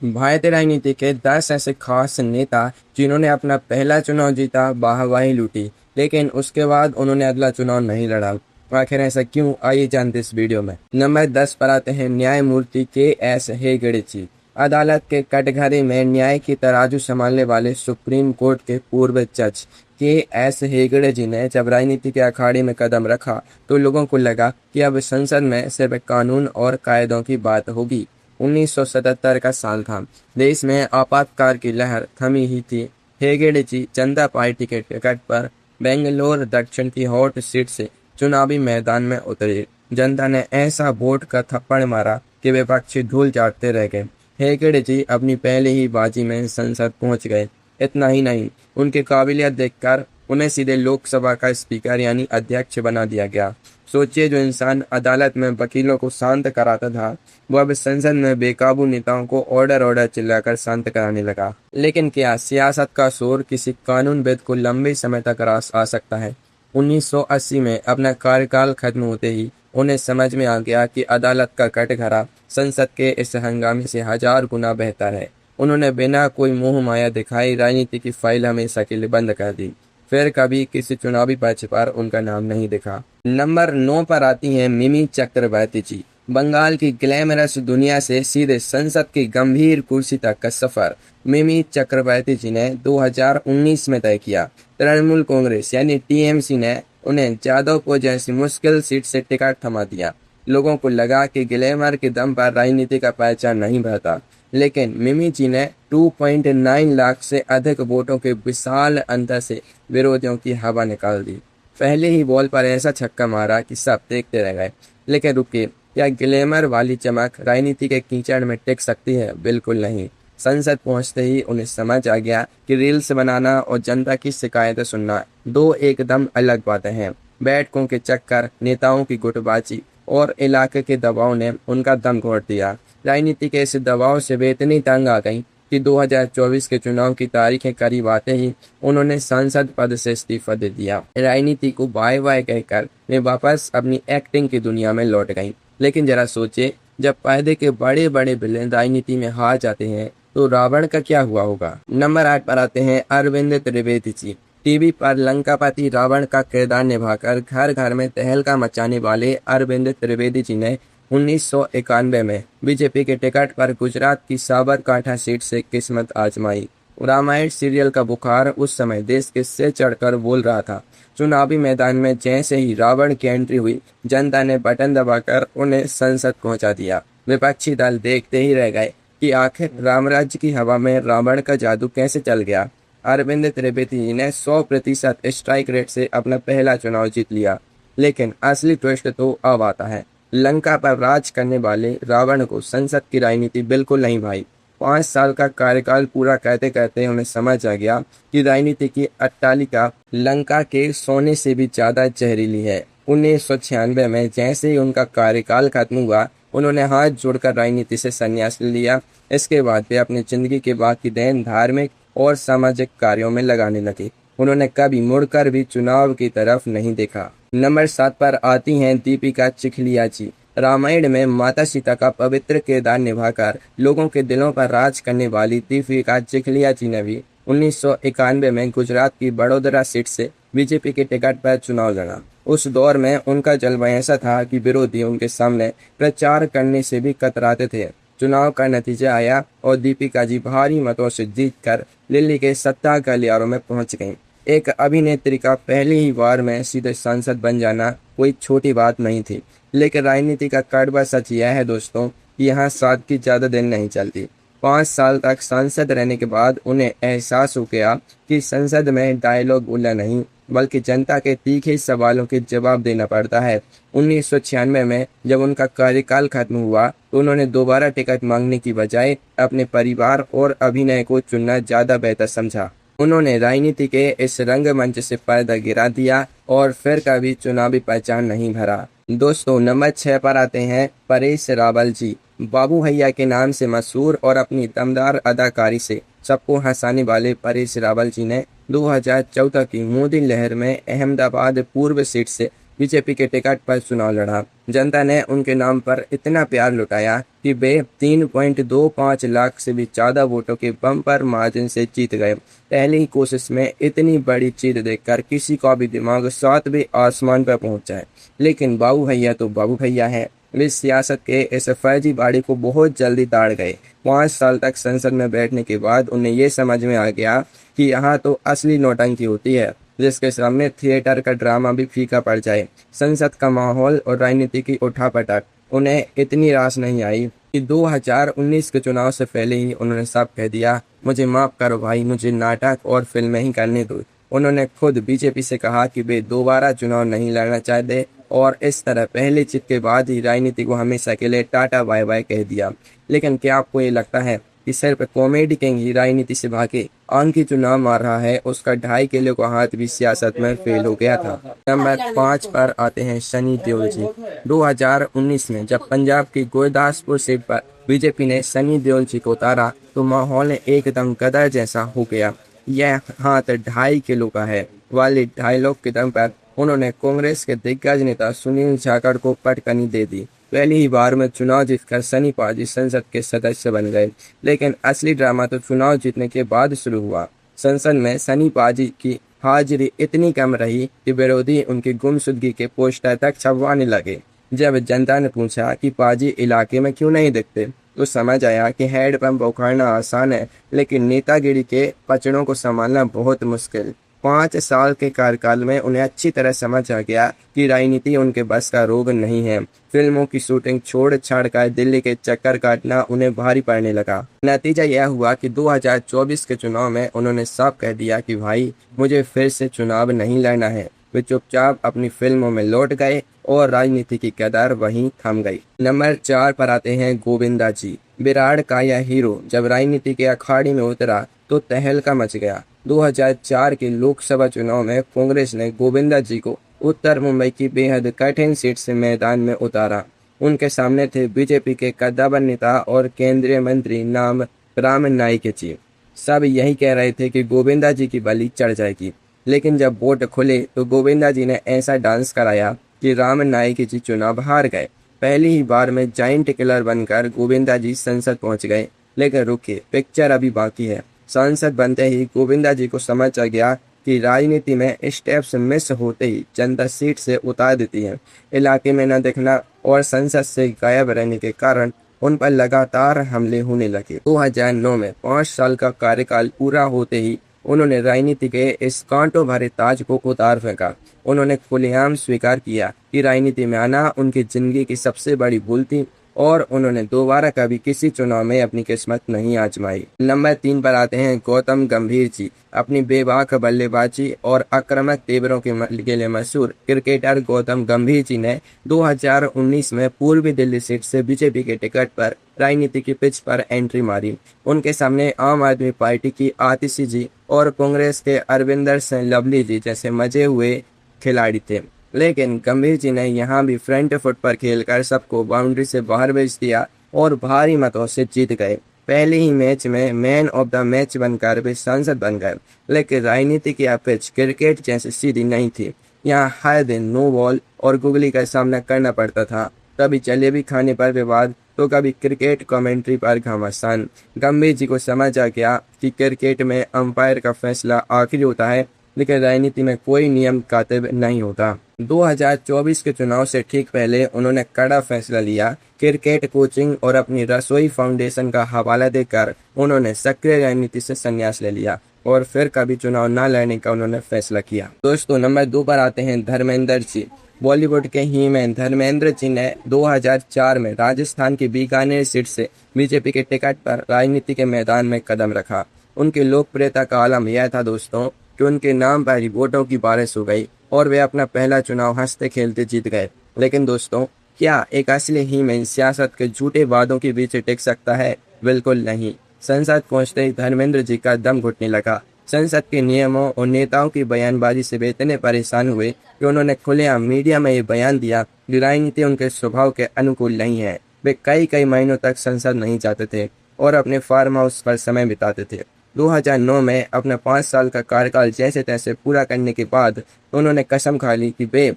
भारतीय राजनीति के 10 ऐसे खास नेता जिन्होंने अपना पहला चुनाव जीता, वाहवाही लूटी, लेकिन उसके बाद उन्होंने अगला चुनाव नहीं लड़ा। आखिर ऐसा क्यों, आइए जानते इस वीडियो में। नंबर 10 पर आते हैं न्यायमूर्ति के.एस. हेगड़े जी। अदालत के कटघरे में न्याय की तराजू संभालने वाले सुप्रीम कोर्ट के पूर्व जज के.एस. हेगड़े जी ने जब राजनीति के अखाड़े में कदम रखा तो लोगों को लगा कि अब संसद में सिर्फ कानून और कायदों की बात होगी। 1977 का साल था। देश में आपातकाल की लहर थमी ही थी। हेगड़े जी जनता पार्टी के टिकट पर बेंगलोर दक्षिण की हॉट सीट से चुनावी मैदान में उतरे। जनता ने ऐसा वोट का थप्पड़ मारा कि विपक्षी धूल चाटते रह गए। हेगड़े जी अपनी पहले ही बाजी में संसद पहुंच गए। इतना ही नहीं, उनकी काबिलियत देखकर उन्हें सीधे लोकसभा का स्पीकर यानी अध्यक्ष बना दिया गया। सोचिए, जो इंसान अदालत में वकीलों को शांत कराता था, वो अब संसद में बेकाबू नेताओं को ऑर्डर चिल्लाकर शांत कराने लगा। लेकिन क्या सियासत का शोर किसी कानूनविद को लंबे समय तक रास आ सकता है? 1980 में अपना कार्यकाल खत्म होते ही उन्हें समझ में आ गया कि अदालत का कटघरा संसद के इस हंगामे से 1000 गुना बेहतर है। उन्होंने बिना कोई मोह माया दिखाई राजनीति की फाइल हमेशा के लिए बंद कर दी। फिर कभी किसी चुनावी पर्चे पर उनका नाम नहीं दिखा। नंबर 9 पर आती हैं मिमी चक्रवर्ती जी। बंगाल की ग्लैमरस दुनिया से सीधे संसद की गंभीर कुर्सी तक का सफर मिमी चक्रवर्ती जी ने 2019 में तय किया। तृणमूल कांग्रेस यानी टीएमसी ने उन्हें जादवपुर जैसी मुश्किल सीट से टिकट थमा दिया। लोगों को लगा कि ग्लैमर के दम पर राजनीति का पर्चा नहीं भरता, लेकिन मिमी जी ने 2.9 लाख से अधिक वोटों के विशाल अंतर से विरोधियों की हवा निकाल दी। पहले ही बॉल पर ऐसा छक्का मारा कि सब देखते रह गए। लेकिन रुकिए, क्या ग्लैमर वाली चमक राजनीति के कीचड़ में टिक सकती है? बिल्कुल नहीं। संसद पहुंचते ही उन्हें समझ आ गया कि रील्स बनाना और जनता की शिकायतें सुनना दो एकदम अलग बातें हैं। बैठकों के चक्कर, नेताओं की गुटबाजी और इलाके के दबाव ने उनका दम घोट दिया। राजनीति के इस दबाव से वे इतनी तंग आ गई कि 2024 के चुनाव की तारीखें करीब आते ही उन्होंने सांसद पद से इस्तीफा दे दिया। राजनीति को बाय बाय कहकर वे वापस अपनी एक्टिंग की दुनिया में लौट गईं। लेकिन जरा सोचे, जब पर्दे के बड़े बड़े विलेन राजनीति में हार जाते हैं तो रावण का क्या हुआ होगा। नंबर 8 पर आते हैं अरविंद त्रिवेदी जी। टीवी पर लंकापति रावण का किरदार निभाकर घर घर में तहलका मचाने वाले अरविंद त्रिवेदी जी ने 1991 में बीजेपी के टिकट पर गुजरात की साबरकांठा सीट से किस्मत आजमाई। रामायण सीरियल का बुखार उस समय देश के सिर चढ़कर बोल रहा था। चुनावी मैदान में जैसे ही रावण की एंट्री हुई, जनता ने बटन दबाकर उन्हें संसद पहुंचा दिया। विपक्षी दल देखते ही रह गए कि आखिर रामराज्य की हवा में रावण का जादू कैसे चल गया। अरविंद त्रिवेदी जी ने 100% स्ट्राइक रेट से अपना पहला चुनाव जीत लिया। लेकिन असली ट्विस्ट तो अब आता है। लंका पर राज करने वाले रावण को संसद की राजनीति बिल्कुल नहीं भाई। 5 साल का कार्यकाल पूरा करते करते उन्हें समझ आ गया कि राजनीति की अट्टालिका लंका के सोने से भी ज्यादा जहरीली है। 1996 में जैसे ही उनका कार्यकाल खत्म हुआ, उन्होंने हाथ जोड़कर राजनीति से संन्यास लिया। इसके बाद वे अपनी जिंदगी के बाकी दिन धार्मिक और सामाजिक कार्यों में लगाने लगे। उन्होंने कभी मुड़कर भी चुनाव की तरफ नहीं देखा। नंबर 7 पर आती हैं दीपिका चिखलिया जी। रामायण में माता सीता का पवित्र किरदार निभाकर लोगों के दिलों पर राज करने वाली दीपिका चिखलिया जी ने भी 1991 में गुजरात की बड़ोदरा सीट से बीजेपी के टिकट पर चुनाव लड़ा। उस दौर में उनका जलवा ऐसा था कि विरोधी उनके सामने प्रचार करने से भी कतराते थे। चुनाव का नतीजा आया और दीपिका जी भारी मतों से जीतकर दिल्ली के सत्ता गलियारों में पहुंच गईं। एक अभिनेत्री का पहली ही बार में सीधे सांसद बन जाना कोई छोटी बात नहीं थी। लेकिन राजनीति का कड़वा सच यह है दोस्तों कि यहाँ स्वाद की ज्यादा दिन नहीं चलती। 5 साल तक सांसद रहने के बाद उन्हें एहसास हो गया कि संसद में डायलॉग बोलना नहीं, बल्कि जनता के तीखे सवालों के जवाब देना पड़ता है। 1996 में जब उनका कार्यकाल खत्म हुआ तो उन्होंने दोबारा टिकट मांगने की बजाय अपने परिवार और अभिनय को चुनना ज्यादा बेहतर समझा। उन्होंने राजनीति के इस रंगमंच से पर्दा गिरा दिया और फिर कभी चुनावी पहचान नहीं भरा। दोस्तों, नंबर 6 पर आते हैं परेश रावल जी। बाबू भैया के नाम से मशहूर और अपनी दमदार अदाकारी से सबको हंसाने वाले परेश रावल जी ने 2014 की मोदी लहर में अहमदाबाद पूर्व सीट से बीजेपी के टिकट पर चुनाव लड़ा। जनता ने उनके नाम पर इतना प्यार लुटाया कि वे 3.25 लाख से भी ज्यादा वोटों के बम्पर मार्जिन से जीत गए। पहली ही कोशिश में इतनी बड़ी जीत देखकर किसी का भी दिमाग 7वें आसमान पर पहुंच जाए। लेकिन बाबू भैया तो बाबू भैया है। वे सियासत के इस फर्जी बाड़ी को बहुत जल्दी ताड़ गए। 5 साल तक संसद में बैठने के बाद उन्हें ये समझ में आ गया कि यहाँ तो असली नौटंकी होती है, जिसके सामने थिएटर का ड्रामा भी फीका पड़ जाए। संसद का माहौल और राजनीति की उठापटक उन्हें इतनी रास नहीं आई कि 2019 के चुनाव से पहले ही उन्होंने सब कह दिया, मुझे माफ करो भाई, मुझे नाटक और फिल्में ही करने दो। उन्होंने खुद बीजेपी से कहा कि वे दोबारा चुनाव नहीं लड़ना चाहते और इस तरह पहली जीत के बाद ही राजनीति को हमेशा के लिए टाटा बाय बाय कह दिया। लेकिन क्या आपको ये लगता है कि सिर्फ कॉमेडी किंग ही राजनीति से भागे? आंकी चुनाव मार रहा है, उसका 2.5 किलो का हाथ भी सियासत में फेल हो गया था। नंबर 5 पर आते हैं सनी देओल जी। 2019 में जब पंजाब की गुरदासपुर सीट पर बीजेपी ने सनी देओल जी को उतारा तो माहौल एकदम गदर जैसा हो गया। यह हाथ 2.5 किलो का है वाले डायलॉग के दम पर उन्होंने कांग्रेस के दिग्गज नेता सुनील जाखड़ को पटकनी दे दी। पहली ही बार में चुनाव जीतकर सनी पाजी संसद के सदस्य बन गए। लेकिन असली ड्रामा तो चुनाव जीतने के बाद शुरू हुआ। संसद में सनी पाजी की हाजिरी इतनी कम रही कि विरोधी उनकी गुमशुदगी के पोस्टर तक छपवाने लगे। जब जनता ने पूछा कि पाजी इलाके में क्यों नहीं दिखते, तो समझ आया कि हेड पंप उखाड़ना आसान है, लेकिन नेतागिरी के पचड़ों को संभालना बहुत मुश्किल। 5 साल के कार्यकाल में उन्हें अच्छी तरह समझ आ गया कि राजनीति उनके बस का रोग नहीं है। फिल्मों की शूटिंग छोड़ छाड़ कर दिल्ली के चक्कर काटना उन्हें भारी पड़ने लगा। नतीजा यह हुआ कि 2024 के चुनाव में उन्होंने साफ कह दिया कि भाई मुझे फिर से चुनाव नहीं लड़ना है। वे चुपचाप अपनी फिल्मों में लौट गए और राजनीति की कदर वहीं थम गई। नंबर 4 पर आते हैं गोविंदा जी। विराट का यह हीरो जब राजनीति के अखाड़े में उतरा तो तहलका मच गया। 2004 के लोकसभा चुनाव में कांग्रेस ने गोविंदा जी को उत्तर मुंबई की बेहद कठिन सीट से मैदान में उतारा। उनके सामने थे बीजेपी के कद्दावर नेता और केंद्रीय मंत्री नाम राम नाईक जी। सब यही कह रहे थे कि गोविंदा जी की बलि चढ़ जाएगी, लेकिन जब वोट खुले तो गोविंदा जी ने ऐसा डांस कराया कि राम नाईक जी चुनाव हार गए। पहली ही बार में जाइंट किलर बनकर गोविंदा जी संसद पहुंच गए। लेकिन रुकिए, पिक्चर अभी बाकी है। सांसद बनते ही गोविंदा जी को समझ आ गया कि राजनीति में स्टेप्स मिस होते ही जनता सीट से उतार देती है। इलाके में न दिखना और संसद से गायब रहने के कारण उन पर लगातार हमले होने लगे। 2009 में 5 साल का कार्यकाल पूरा होते ही उन्होंने राजनीति के इस कांटों भरे ताज को उतार फेंका। उन्होंने खुलेआम स्वीकार किया कि राजनीति में आना उनकी जिंदगी की सबसे बड़ी भूल थी और उन्होंने दोबारा कभी किसी चुनाव में अपनी किस्मत नहीं आजमाई। नंबर 3 पर आते हैं गौतम गंभीर जी। अपनी बेबाक बल्लेबाजी और आक्रामक तेवरों के लिए मशहूर क्रिकेटर गौतम गंभीर जी ने 2019 में पूर्वी दिल्ली सीट से बीजेपी के टिकट पर राजनीति की पिच पर एंट्री मारी। उनके सामने आम आदमी पार्टी की आतिशी जी और कांग्रेस के अरविंदर सिंह लवली जी जैसे मजे हुए खिलाड़ी थे। लेकिन गंभीर जी ने यहाँ भी फ्रंट फुट पर खेलकर सबको बाउंड्री से बाहर भेज दिया और भारी मतों से जीत गए। पहले ही मैच में मैन ऑफ द मैच बनकर वे सांसद बन गए। लेकिन राजनीति की पिच क्रिकेट जैसी सीधी नहीं थी। यहाँ हर दिन नो बॉल और गुगली का सामना करना पड़ता था। कभी जलेबी खाने पर विवाद तो कभी क्रिकेट कमेंट्री पर घमासान। गंभीर जी को समझ आ गया कि क्रिकेट में अंपायर का फैसला आखिरी होता है, लेकिन राजनीति में कोई नियम कातिब नहीं होता। 2024 के चुनाव से ठीक पहले उन्होंने कड़ा फैसला लिया। क्रिकेट कोचिंग और अपनी रसोई फाउंडेशन का हवाला देकर उन्होंने सक्रिय राजनीति से संन्यास ले लिया और फिर कभी चुनाव न लड़ने का उन्होंने फैसला किया। दोस्तों, नंबर 2 पर आते हैं धर्मेंद्र जी। बॉलीवुड के ही मैन धर्मेंद्र जी ने 2004 में राजस्थान की बीकानेर सीट से बीजेपी के टिकट पर राजनीति के मैदान में कदम रखा। उनकी लोकप्रियता का आलम यह था दोस्तों कि उनके नाम पर ही वोटों की बारिश हो गई और वे अपना पहला चुनाव हंसते खेलते जीत गए। लेकिन दोस्तों, क्या एक असली ही में सियासत के झूठे वादों के बीच टिक सकता है? बिल्कुल नहीं। संसद पहुंचते ही धर्मेंद्र जी का दम घुटने लगा। संसद के नियमों और नेताओं की बयानबाजी से वे इतने परेशान हुए कि उन्होंने खुलेआम मीडिया में ये बयान दिया कि राजनीति उनके स्वभाव के अनुकूल नहीं है। वे कई महीनों तक संसद नहीं जाते थे और अपने फार्म हाउस पर समय बिताते थे। 2009 में अपना 5 साल का कार्यकाल जैसे तैसे पूरा करने के बाद उन्होंने कसम खा ली कि वे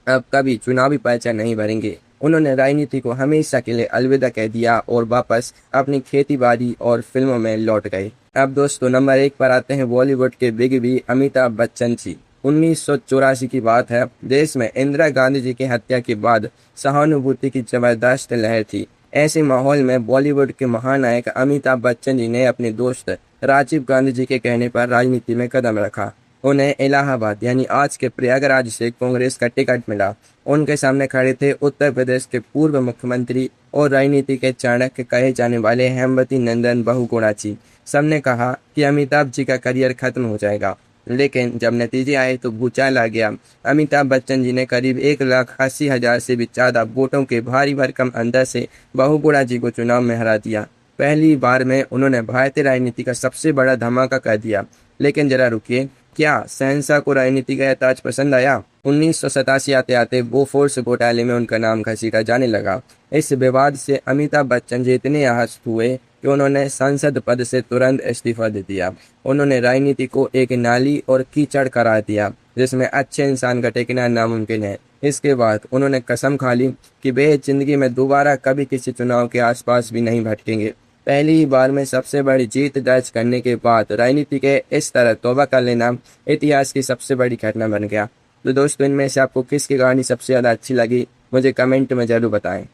अब कभी चुनावी पर्चा नहीं भरेंगे। उन्होंने राजनीति को हमेशा के लिए अलविदा कह दिया और वापस अपनी खेतीबाड़ी और फिल्मों में लौट गए। अब दोस्तों नंबर 1 पर आते हैं बॉलीवुड के बिग बी अमिताभ बच्चन जी। 1984 की बात है। देश में इंदिरा गांधी जी की हत्या के बाद सहानुभूति की जबरदस्त लहर थी। ऐसे माहौल में बॉलीवुड के महानायक अमिताभ बच्चन जी ने अपने दोस्त राजीव गांधी जी के कहने पर राजनीति में कदम रखा। उन्हें इलाहाबाद यानी आज के प्रयागराज से कांग्रेस का टिकट मिला। उनके सामने खड़े थे उत्तर प्रदेश के पूर्व मुख्यमंत्री और राजनीति के चाणक्य कहे जाने वाले हेमवती नंदन बहुगुणा जी। सबने कहा कि अमिताभ जी का करियर खत्म हो जाएगा, लेकिन जब नतीजे आए तो भूचाल आ गया। अमिताभ बच्चन जी ने करीब 1,80,000 से भी ज्यादा वोटों के भारी भरकम अंतर से बहुगुणा जी को चुनाव में हरा दिया। पहली बार में उन्होंने भारतीय राजनीति का सबसे बड़ा धमाका कर दिया। लेकिन जरा रुकिए, क्या शहंशाह को राजनीति का ताज पसंद आया? 1987 आते आते बोफोर्स घोटाले में उनका नाम घसीटा जाने लगा। इस विवाद से अमिताभ बच्चन जी इतने आहत हुए कि उन्होंने सांसद पद से तुरंत इस्तीफा दे दिया। उन्होंने राजनीति को एक नाली और कीचड़ करार दिया जिसमें अच्छे इंसान का टिकना नामुमकिन है। इसके बाद उन्होंने कसम खा ली कि वे जिंदगी में दोबारा कभी किसी चुनाव के आसपास भी नहीं भटकेंगे। पहली ही बार में सबसे बड़ी जीत दर्ज करने के बाद राजनीति के इस तरह तौबा कर लेना इतिहास की सबसे बड़ी घटना बन गया। तो दोस्तों, इनमें से आपको किसकी कहानी सबसे ज़्यादा अच्छी लगी मुझे कमेंट में ज़रूर बताएं।